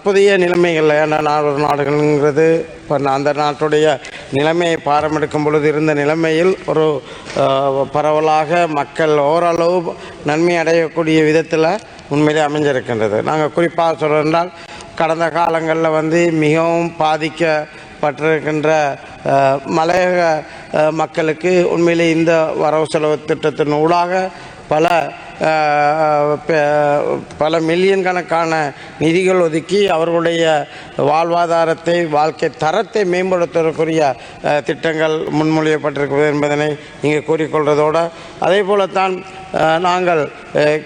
தற்போதைய நிலைமைகள் நாடுகள்ங்கிறது இப்போ அந்த நாட்டுடைய நிலைமையை பாரமெடுக்கும் பொழுது இருந்த நிலைமையில் ஒரு பரவலாக மக்கள் ஓரளவு நன்மை அடையக்கூடிய விதத்தில் உண்மையிலே அமைஞ்சிருக்கின்றது. நாங்கள் குறிப்பாக சொல்கிறோம், கடந்த காலங்களில் மிகவும் பாதிக்கப்பட்டிருக்கின்ற மலையக மக்களுக்கு உண்மையிலே இந்த வரவு செலவு திட்டத்தின் ஊடாக பல மில்லியன் கணக்கான நிதிகள் ஒதுக்கி அவர்களுடைய வாழ்வாதாரத்தை, வாழ்க்கை தரத்தை மேம்படுத்துவதற்குரிய திட்டங்கள் முன்மொழியப்பட்டிருக்கிறது என்பதனை இங்கே கூறிக்கொள்வதோடு, அதே போலத்தான் நாங்கள்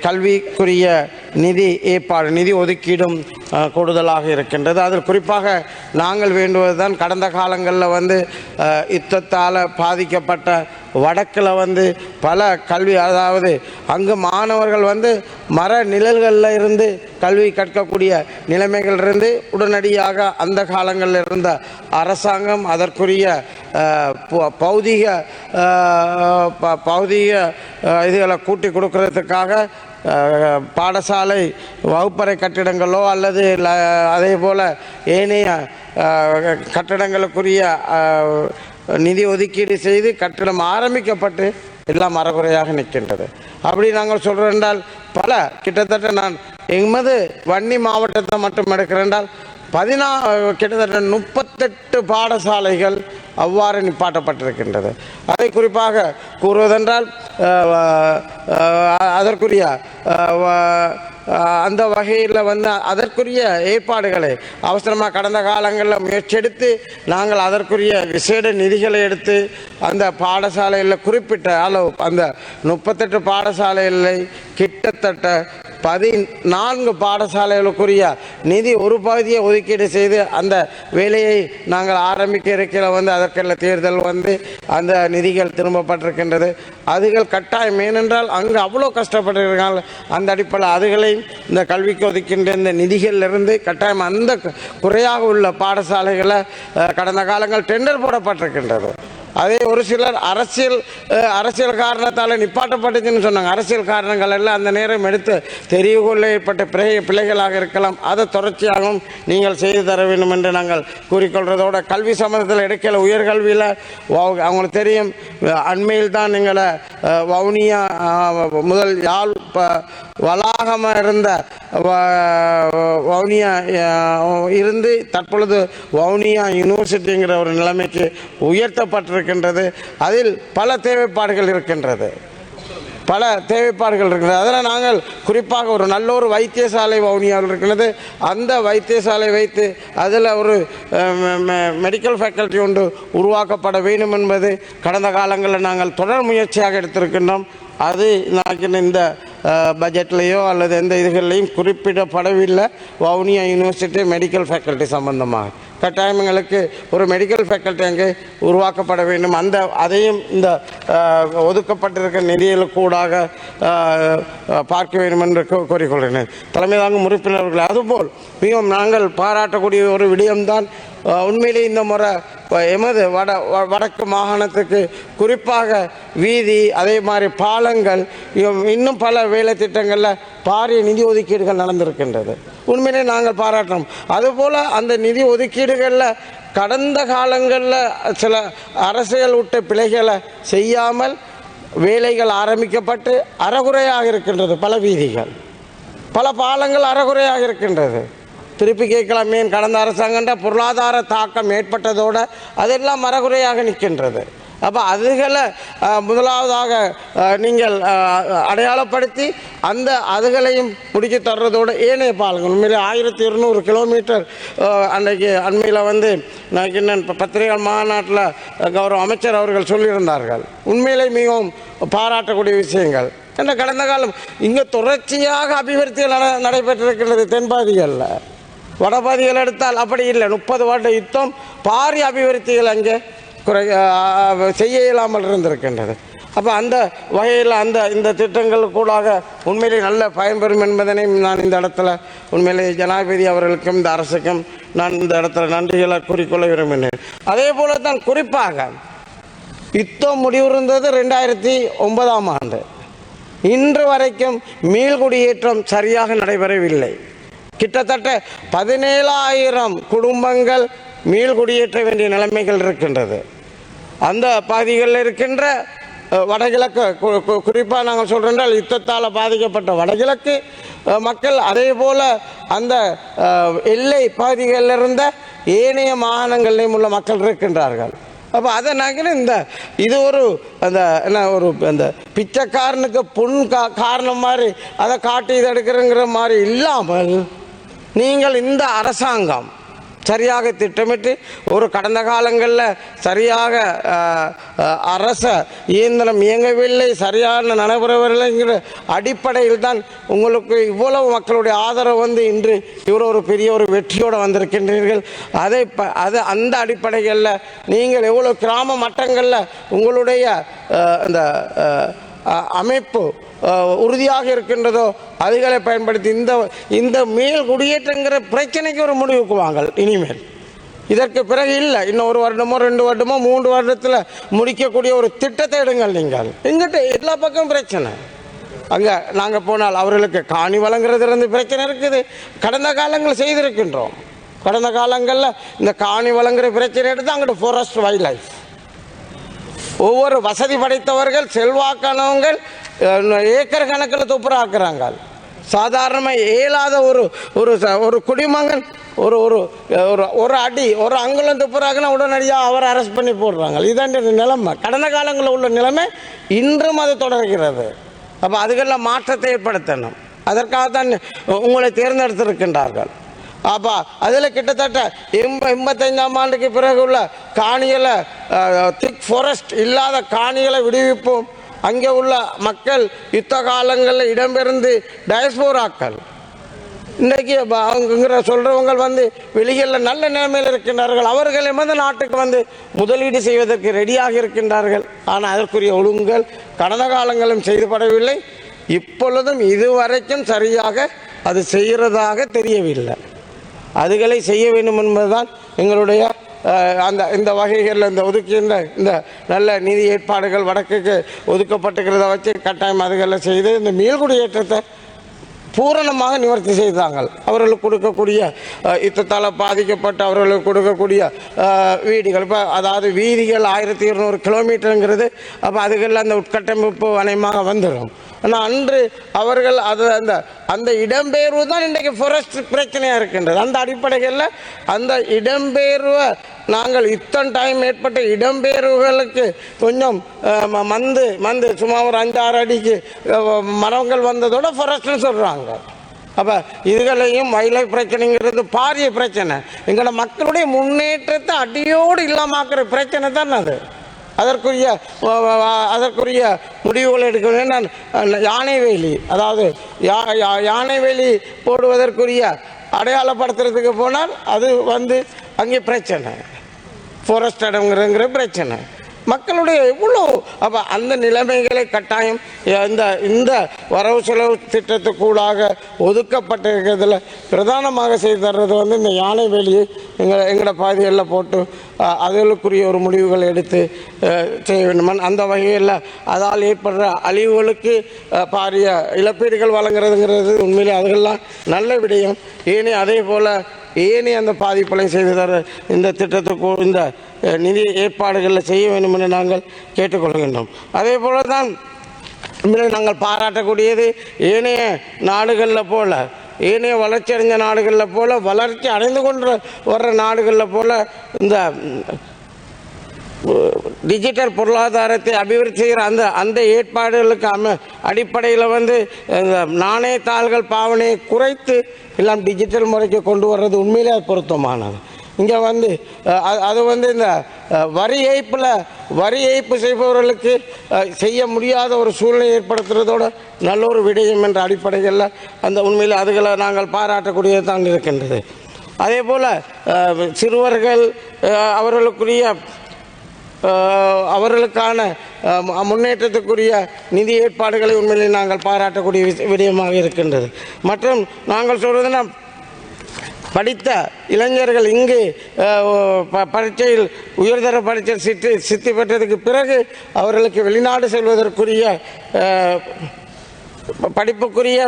கல்விக்குரிய நிதி ஒதுக்கீடும் கூடுதலாக இருக்கின்றது. அதில் குறிப்பாக நாங்கள் வேண்டுவதுதான், கடந்த காலங்களில் யுத்தத்தால் பாதிக்கப்பட்ட வடக்கில் பல கல்வி, அதாவது அங்கு மாணவர்கள் மர நிழல்களில் இருந்து கல்வி கற்கக்கூடிய நிலைமைகள் இருந்து உடனடியாக அந்த காலங்களில் இருந்த அரசாங்கம் அதற்குரிய பௌதிக இதுகளை கூட்டி கொடுக்கறதுக்காக பாடசாலை வகுப்பறை கட்டிடங்களோ அல்லது அதே போல் ஏனைய கட்டிடங்களுக்குரிய நிதி ஒதுக்கீடு செய்து கட்டிடம் ஆரம்பிக்கப்பட்டு எல்லாம் அறகுறையாக நிற்கின்றது. அப்படி நாங்கள் சொல்கிறோம் என்றால் கிட்டத்தட்ட நான் எமது வன்னி மாவட்டத்தை மட்டும் எடுக்கிறேன் என்றால் கிட்டத்தட்ட 38 பாடசாலைகள் அவ்வாறு நிப்பாட்டப்பட்டிருக்கின்றது. அதை குறிப்பாக கூறுவதென்றால் அதற்குரிய அந்த வகையில் அதற்குரிய ஏற்பாடுகளை அவசரமாக கடந்த காலங்களில் முயற்சி எடுத்து நாங்கள் அதற்குரிய விசேட நிதிகளை எடுத்து அந்த பாடசாலையில் குறிப்பிட்ட அளவு அந்த 38 பாடசாலைகளை கிட்டத்தட்ட 14 பாடசாலைகளுக்குரிய நிதி ஒரு பகுதியை ஒதுக்கீடு செய்து அந்த வேலையை நாங்கள் ஆரம்பிக்க இருக்கிற அதற்கெல்லாம் தேர்தல் அந்த நிதிகள் திரும்பப்பட்டிருக்கின்றது. அதுகள் கட்டாயம், ஏனென்றால் அங்கு அவ்வளோ கஷ்டப்பட்டிருக்காங்க. அந்த அடிப்படையில் அதுகளையும் இந்த கல்விக்கு ஒதுக்கின்ற இந்த நிதிகளிலிருந்து கட்டாயம் அந்த குறையாக உள்ள பாடசாலைகளை கடந்த காலங்கள் டெண்டர் போடப்பட்டிருக்கின்றது. அதே ஒரு சிலர் அரசியல் காரணத்தால் நிப்பாட்டப்பட்டுச்சுன்னு சொன்னாங்க. அரசியல் காரணங்கள் எல்லாம் அந்த நேரம் எடுத்து தெரிவு கொள்ள ஏற்பட்ட பிழைகளாக இருக்கலாம். அதை தொடர்ச்சியாகவும் நீங்கள் செய்து தர வேண்டும் என்று நாங்கள் கூறிக்கொள்வதோட, கல்வி சம்பந்தத்தில் எடுக்கல உயர்கல்வியில் அவங்களுக்கு தெரியும், அண்மையில் தான் எங்களை வவுனியா முதல் யாழ் வளாகமாக இருந்த வவுனியா இருந்து தற்பொழுது வவுனியா யூனிவர்சிட்டிங்கிற ஒரு நிலைமைக்கு உயர்த்தப்பட்டிருக்கின்றது. அதில் பல தேவைப்பாடுகள் இருக்கின்றது. அதில் நாங்கள் குறிப்பாக ஒரு நல்ல ஒரு வைத்தியசாலை வவுனியாவில் இருக்கிறது. அந்த வைத்தியசாலை வைத்து அதில் ஒரு மெடிக்கல் ஃபேக்கல்ட்டி ஒன்று உருவாக்கப்பட வேண்டும் என்பது கடந்த காலங்களில் நாங்கள் தொடர் முயற்சியாக எடுத்திருக்கின்றோம். அது இந்த பட்ஜெட்லேயோ அல்லது எந்த இதுகள்லையும் குறிப்பிடப்படவில்லை. வவுனியா யூனிவர்சிட்டி மெடிக்கல் ஃபேக்கல்ட்டி சம்பந்தமாக கட்டாயம் எங்களுக்கு ஒரு மெடிக்கல் ஃபேக்கல்ட்டி அங்கே உருவாக்கப்பட வேண்டும். அதையும் இந்த ஒதுக்கப்பட்டிருக்கிற நிதியில் கூடாக பார்க்க வேண்டும் என்று கோரிக்கொள்கிறேன். தலைமை தாங்கும் உறுப்பினர்கள் அதுபோல் மிகவும் நாங்கள் பாராட்டக்கூடிய ஒரு விடயம்தான், உண்மையிலே இந்த முறை எமது வடக்கு மாகாணத்துக்கு குறிப்பாக வீதி, அதே மாதிரி பாலங்கள், இன்னும் பல வேலை திட்டங்களில் பாரிய நிதி ஒதுக்கீடுகள் நடந்திருக்கின்றது. உண்மையிலே நாங்கள் பாராட்டுறோம். அதுபோல் அந்த நிதி ஒதுக்கீடுகளில் கடந்த காலங்களில் சில அரசியல் விட்ட பிழைகளை செய்யாமல் வேலைகள் ஆரம்பிக்கப்பட்டு அறகுறையாக இருக்கின்றது. பல வீதிகள், பல பாலங்கள் அறகுறையாக இருக்கின்றது. திருப்பி கேட்கலாமே, கடந்த அரசாங்கன்ற பொருளாதார தாக்கம் ஏற்பட்டதோடு அதெல்லாம் அறகுறையாக நிற்கின்றது. அப்போ அதுகளை முதலாவதாக நீங்கள் அடையாளப்படுத்தி அதுகளையும் முடிச்சு தர்றதோடு ஏனைய பாலங்கள் உண்மையிலே 1200 கிலோமீட்டர் அன்றைக்கு அண்மையில் நான் பத்திரிகை மாநாட்டில் கௌரவ அமைச்சர் அவர்கள் சொல்லியிருந்தார்கள். உண்மையிலே மிகவும் பாராட்டக்கூடிய விஷயங்கள். என்ற கடந்த காலம் இங்கே தொடர்ச்சியாக அபிவிருத்திகள் நடைபெற்றிருக்கின்றது. தென்பாதிகளில், வடபாதிகள் எடுத்தால் அப்படி இல்லை. 30 வருட யுத்தம் பாரிய அபிவிருத்திகள் அங்கே செய்ய இயலாமல் இருந்திருக்கின்றது. அப்போ அந்த வகையில் இந்த திட்டங்கள் கூடாக உண்மையிலே நல்ல பயன்பெறும் என்பதனை நான் இந்த இடத்துல உண்மையிலே ஜனாதிபதி அவர்களுக்கும் இந்த அரசுக்கும் நான் இந்த இடத்துல நன்றிகளை கூறிக்கொள்ள விரும்பினேன். அதே போல தான் குறிப்பாக யுத்தம் முடிவுறுந்தது 2009ஆம் ஆண்டு. இன்று வரைக்கும் மீள்குடியேற்றம் சரியாக நடைபெறவில்லை. கிட்டத்தட்ட 17,000 குடும்பங்கள் மீள்குடியேற்ற வேண்டிய நிலைமைகள் இருக்கின்றது. அந்த பகுதிகளில் இருக்கின்ற வடகிழக்கு குறிப்பாக நாங்கள் சொல்கிறோம் யுத்தத்தால் பாதிக்கப்பட்ட வடகிழக்கு மக்கள், அதே போல் அந்த எல்லை பகுதிகளில் இருந்த ஏனைய மாகாணங்களிலும் உள்ள மக்கள் இருக்கின்றார்கள். அப்போ அதை நாங்கள் இது ஒரு அந்த பிச்சைக்காரனுக்கு காரணம் மாதிரி அதை காட்டி இதை எடுக்கிறங்கிற மாதிரி இல்லாமல் நீங்கள் இந்த அரசாங்கம் சரியாக திட்டமிட்டு ஒரு கடந்த காலங்களில் சரியாக அரச இயந்திரம் இயங்கவில்லை, சரியான நடைபெறவில்லைங்கிற அடிப்படையில் தான் உங்களுக்கு இவ்வளவு மக்களுடைய ஆதரவு இன்று இவ்வளோ ஒரு பெரிய ஒரு வெற்றியோடு வந்திருக்கின்றீர்கள். அந்த அடிப்படைகளில் நீங்கள் எவ்வளோ கிராம மட்டங்களில் உங்களுடைய அந்த அமைப்பு உறுதியாக இருக்கின்றதோ அதுகளை பயன்படுத்தி இந்த மேல் குடியேற்றங்கிற பிரச்சனைக்கு ஒரு முடிவுக்கு வாங்கள். இனிமேல் இதற்கு பிறகு இல்லை, இன்னும் 1 வருடமோ 2 வருடமோ 3 வருடத்தில் முடிக்கக்கூடிய ஒரு திட்டத்தை எடுங்கள். நீங்கள் எங்கிட்ட எல்லா பக்கம் பிரச்சனை. அங்கே நாங்கள் போனால் அவர்களுக்கு காணி வழங்குறதுலேருந்து பிரச்சனை இருக்குது. கடந்த காலங்களில் செய்திருக்கின்றோம். கடந்த காலங்களில் இந்த காணி வழங்குற பிரச்சனை எடுத்து அங்கிட்ட ஃபாரஸ்ட் வைல்ட் லைஃப் ஒவ்வொரு வசதி படைத்தவர்கள் செல்வாக்கானவங்கள் ஏக்கர் கணக்கில் துப்புராக்குறாங்க. சாதாரணமாக இயலாத ஒரு குடிமகன் ஒரு அடி ஒரு அங்குலம் துப்புராக்குனா உடனடியாக அவரை அரெஸ்ட் பண்ணி போடுறாங்க. இதுதான் நிலைமை. கடந்த காலங்களில் உள்ள நிலைமை இன்றும் அது தொடர்கிறது. அப்போ அதுக்கெல்லாம் மாற்றத்தை ஏற்படுத்தணும். அதற்காகத்தான் உங்களை தேர்ந்தெடுத்திருக்கின்றார்கள். அப்போ அதில் கிட்டத்தட்ட 85ஆம் ஆண்டுக்கு பிறகு உள்ள காணிகளை திக் ஃபாரஸ்ட் இல்லாத காணிகளை விடுவிப்போம். அங்கே உள்ள மக்கள் யுத்த காலங்களில் இடம்பெயர்ந்து டயஸ்போராக்கள் இன்றைக்கு அவங்கிற சொல்கிறவங்க வெளிகளில் நல்ல நிலைமையில் இருக்கின்றார்கள். அவர்கள் நாட்டுக்கு முதலீடு செய்வதற்கு ரெடியாக இருக்கின்றார்கள். ஆனால் அதற்குரிய ஒழுங்குகள் கடந்த காலங்களும் செய்துபடவில்லை. இப்பொழுதும் இதுவரைக்கும் சரியாக அது செய்கிறதாக தெரியவில்லை. அதுகளை செய்ய வேண்டும் என்பதுதான் எங்களுடைய இந்த வகைகளில் ஒதுக்கின்ற இந்த நல்ல நிதி ஏற்பாடுகள் வடக்குக்கு ஒதுக்கப்பட்டுக்கிறத வச்சு கட்டாயம் அதுகளில் செய்து இந்த மீள்குடியேற்றத்தை பூரணமாக நிவர்த்தி செய்தாங்க. அவர்களுக்கு கொடுக்கக்கூடிய யுத்தத்தால் பாதிக்கப்பட்ட அவர்களுக்கு கொடுக்கக்கூடிய வீடுகள், இப்போ அதாவது வீதிகள் 1200 கிலோமீட்டருங்கிறது. அப்போ அதுகளில் அந்த உட்கட்டமைப்பு அநேகமாக வந்துடும். ஆனால் அன்று அவர்கள் அந்த இடம்பெயர்வு தான் இன்றைக்கு ஃபாரஸ்ட் பிரச்சனையாக இருக்கின்றது. அந்த அடிப்படைகளில் அந்த இடம்பெயர்வை நாங்கள் இத்தனை டைம் ஏற்பட்ட இடம்பெயர்வுகளுக்கு கொஞ்சம் மந்து சும்மா ஒரு 5-6 அடிக்கு மரங்கள் வந்ததோட ஃபாரஸ்ட்னு சொல்கிறாங்க. அப்போ இதுகளையும் வைல்ட் பிரச்சனைங்கிறது பாரிய பிரச்சனை. எங்களோட மக்களுடைய முன்னேற்றத்தை அடியோடு இல்லாமாக்குற பிரச்சனை தான் அது. அதற்குரிய முடிவுகள் எடுக்க வேண்டும். யானை வேலி, அதாவது யானை வேலி போடுவதற்குரிய அடையாளப்படுத்துறதுக்கு போனால் அது அங்கே பிரச்சனை, ஃபாரஸ்ட் இடம்ங்கிற பிரச்சனை. மக்களுடைய எவ்வளோ அப்போ அந்த நிலைமைகளை கட்டாயம் இந்த வரவு செலவு திட்டத்துக்கூடாக ஒதுக்கப்பட்டிருக்கிறதுல பிரதானமாக செய்து தர்றது இந்த யானை வேலியை எங்களோட பாதைகளில் போட்டு அதுகளுக்குரிய ஒரு முடிவுகளை எடுத்து செய்ய வேண்டும். அந்த வகையில் அதால் ஏற்படுற அழிவுகளுக்கு பாரிய இழப்பீடுகள் வழங்குறதுங்கிறது உண்மையிலே அதுகள்லாம் நல்ல விடயம். அதே போல் அந்த பாதிப்புகளை செய்து தர இந்த திட்டத்துக்கு இந்த நிதி ஏற்பாடுகளில் செய்ய வேண்டும் என்று நாங்கள் கேட்டுக்கொள்கின்றோம். அதே போல தான் நாங்கள் பாராட்டக்கூடியது ஏனைய நாடுகளில் போல, ஏனைய வளர்ச்சி அடைந்த நாடுகளில் போல, வளர்ச்சி அடைந்து கொண்டு வர்ற நாடுகளில் போல இந்த டிஜிட்டல் பொருளாதாரத்தை அபிவிருத்தி செய்கிற அந்த ஏற்பாடுகளுக்கு அடிப்படையில் நாணயத்தாள்கள் பாவனையை குறைத்து எல்லாம் டிஜிட்டல் முறைக்கு கொண்டு வர்றது உண்மையிலே அது பொருத்தமானது. இங்கே அது இந்த வரி ஏய்ப்பு செய்பவர்களுக்கு செய்ய முடியாத ஒரு சூழ்நிலை ஏற்படுத்துறதோட நல்ல ஒரு விடயம் என்ற அடிப்படைகளில் அந்த உண்மையில் அதுகளை நாங்கள் பாராட்டக்கூடியது தான் இருக்கின்றது. அதே போல் சிறுவர்கள் அவர்களுக்கான முன்னேற்றத்துக்குரிய நிதி ஏற்பாடுகளை உண்மையில் நாங்கள் பாராட்டக்கூடிய விடயமாக இருக்கின்றது. மற்றும் நாங்கள் சொல்வதுன்னா படித்த இளைஞர்கள் இங்கு பரீட்சையில் உயர்தர பரீட்சை சித்தி பெற்றதுக்கு பிறகு அவர்களுக்கு வெளிநாடு செல்வதற்குரிய படிப்புக்குரிய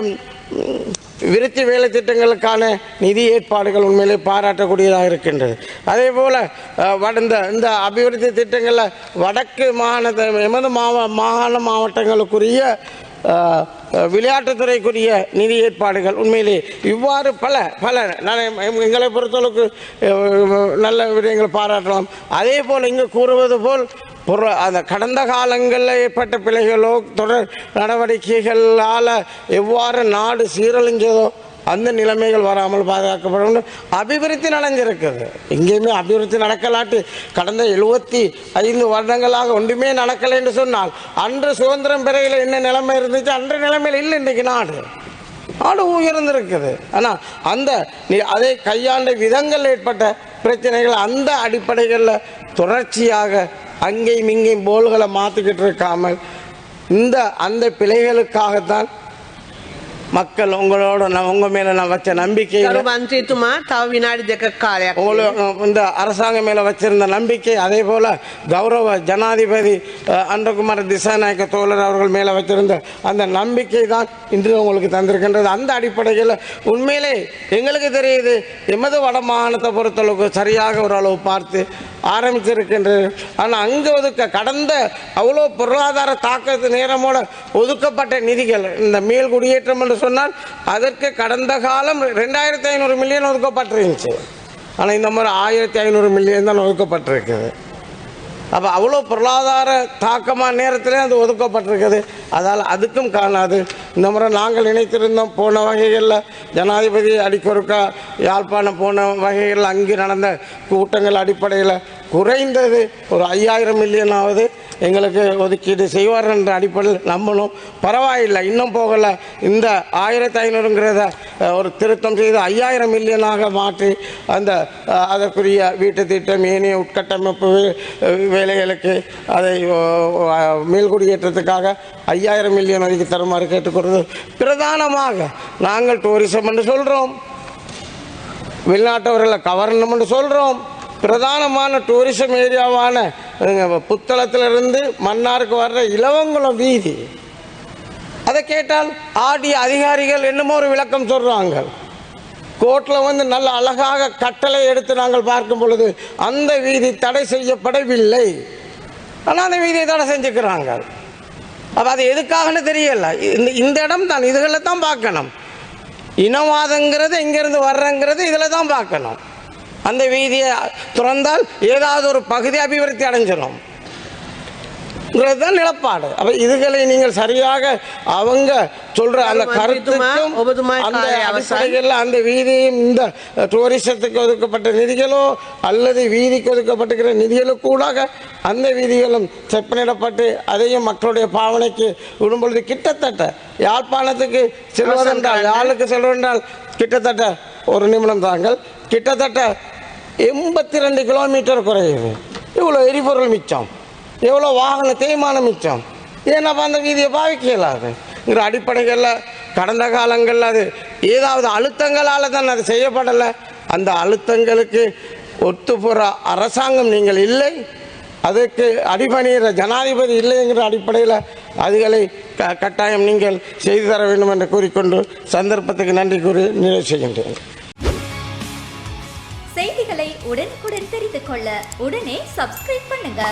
விருத்தி வேலை திட்டங்களுக்கான நிதி ஏற்பாடுகள் உண்மையிலே பாராட்டக்கூடியதாக இருக்கின்றது. அதே போல் இந்த அபிவிருத்தி திட்டங்களில் வடக்கு எமது மாகாண மாவட்டங்களுக்குரிய விளையாட்டுத்துறைக்குரிய நிதி ஏற்பாடுகள் உண்மையிலே இவ்வாறு பல எங்களை பொறுத்தளவுக்கு நல்ல விடயங்கள் பாராட்டலாம். அதே போல் இங்கு கூறுவது போல் அந்த கடந்த காலங்களில் ஏற்பட்ட பிழைகளோ தொடர் நடவடிக்கைகளால் எவ்வாறு நாடு சீரழிஞ்சதோ அந்த நிலைமைகள் வராமல் பாதுகாக்கப்படும். அபிவிருத்தி நடந்திருக்குது, எங்கேயுமே அபிவிருத்தி நடக்கலாட்டு கடந்த 75 வருடங்களாக ஒன்றுமே நடக்கலை என்று சொன்னால் அன்று சுதந்திரம் பெறையில் என்ன நிலைமை இருந்துச்சு அன்று நிலைமையில் இல்லை. இன்றைக்கு நாடு உயர்ந்திருக்குது. ஆனால் அதை கையாண்ட விதங்கள் ஏற்பட்ட பிரச்சனைகள் அந்த அடிப்படைகளில் தொடர்ச்சியாக அங்கேயும் இங்கேயும் போல்களை மாற்றிக்கிட்டு இருக்காமல் அந்த பிழைகளுக்காகத்தான் மக்கள் உங்க மேல நான் வச்ச நம்பிக்கையில இந்த அரசாங்கம் மேல வச்சிருந்த நம்பிக்கை, அதே போல கௌரவ ஜனாதிபதி அன்றகுமார் திசாநாயக்க தோழர் அவர்கள் மேல வச்சிருந்த அந்த நம்பிக்கை தான் இன்று உங்களுக்கு தந்திருக்கின்றது. அந்த அடிப்படையில் உண்மையிலே எங்களுக்கு தெரியுது எமது வட மாகாணத்தை பொறுத்தளவுக்கு சரியாக ஓரளவு பார்த்து ஆரம்பிச்சிருக்கின்றது. ஆனால் அங்கே கடந்த அவ்வளோ பொருளாதார தாக்கத்து நேரமோட ஒதுக்கப்பட்ட நிதிகள் இந்த மேல் குடியேற்றம் என்று சொன்னால் அதற்கு கடந்த காலம் 2500 மில்லியன் ஒதுக்கப்பட்டிருந்துச்சு. ஆனால் இந்த மாதிரி 1500 மில்லியன் தான் ஒதுக்கப்பட்டிருக்குது. அப்போ அவ்வளோ பொருளாதார தாக்கமான நேரத்திலே அது ஒதுக்கப்பட்டிருக்குது. அதால் அதுக்கும் காணாது. இந்த முறை நாங்கள் நினைத்திருந்தோம் போன வகைகளில் ஜனாதிபதி அடிக்கொருக்கா யாழ்ப்பாணம் போன வகைகளில் அங்கே நடந்த கூட்டங்கள் அடிப்படையில் குறைந்தது ஒரு 5000 மில்லியனாவது எங்களுக்கு ஒதுக்கீடு செய்வார் என்ற அடிப்படையில் நம்பணும். பரவாயில்லை, இன்னும் போகலை. இந்த 1500ங்கிறத ஒரு திருத்தம் செய்து 5000 மில்லியனாக மாற்றி அதற்குரிய வீட்டு திட்டம் ஏனைய உட்கட்டமைப்பு வேலைகளுக்கு அதை மேல்குடியேற்றத்துக்காக 5000 மில்லியன் ஒதுக்கி தருமாறு கேட்டுக்கொள்வது. பிரதானமாக நாங்கள் டூரிசம் என்று சொல்கிறோம், வெளிநாட்டவர்களை கவர்னம் என்று சொல்கிறோம். பிரதானமான டூரிசம் ஏரியாவான புத்தளத்திலிருந்து மன்னாருக்கு வர்ற இலவங்குளம் வீதி, அதை கேட்டால் ஆடிய அதிகாரிகள் என்னமோ ஒரு விளக்கம் சொல்கிறாங்க. கோர்ட்டில் நல்ல அழகாக கட்டளை எடுத்து நாங்கள் பார்க்கும் பொழுது அந்த வீதி தடை செய்யப்படவில்லை, ஆனால் அந்த வீதியை தடை செஞ்சுக்கிறாங்க. அப்போ அது எதுக்காகன்னு தெரியல. இந்த இடம் தான், இதுகளை தான் பார்க்கணும். இனவாதங்கிறது எங்கேருந்து வர்றங்கிறது இதில் தான் பார்க்கணும். அந்த வீதியை திறந்தால் ஏதாவது ஒரு பகுதி அபிவிருத்தி அடைஞ்சிடும் தான் நிலப்பாடு. அப்ப இதுகளை நீங்கள் சரியாக அவங்க சொல்ற அந்த கருத்துக்கும் அந்த அடிப்படையில் அந்த வீதியும் இந்த டூரிசத்துக்கு ஒதுக்கப்பட்ட நிதிகளோ அல்லது வீதிக்கு ஒதுக்கப்பட்டிருக்கிற நிதிகளோ கூட அந்த வீதிகளும் செப்பனிடப்பட்டு அதையும் மக்களுடைய பாவனைக்கு விடும்பொழுது கிட்டத்தட்ட யாழ்ப்பாணத்துக்கு செல்வதென்றால் யாழுக்கு செல்வதென்றால் கிட்டத்தட்ட ஒரு நிமிடம் தாங்கள் கிட்டத்தட்ட 82 கிலோமீட்டர் குறையுது. இவ்வளோ எரிபொருள் மிச்சம், எவ்வளோ வாகன தேய்மானம் மிச்சம். ஏன்னா அந்த வீதியை பாவிக்கலாதுங்கிற அடிப்படைகளில் கடந்த காலங்களில் அது ஏதாவது அழுத்தங்களால் தான் அது செய்யப்படலை. அந்த அழுத்தங்களுக்கு ஒத்துப்புற அரசாங்கம் நீங்கள் இல்லை, அதுக்கு அடிபணிகிற ஜனாதிபதி இல்லைங்கிற அடிப்படையில் அதுகளை கட்டாயம் நீங்கள் செய்து தர வேண்டும் என்று கூறிக்கொண்டு சந்தர்ப்பத்துக்கு நன்றி கூறி நிறைவு செய்கின்றேன். செய்திகளை உடனுக்குடன் தெரிந்து கொள்ள உடனே சப்ஸ்கிரைப் பண்ணுங்க.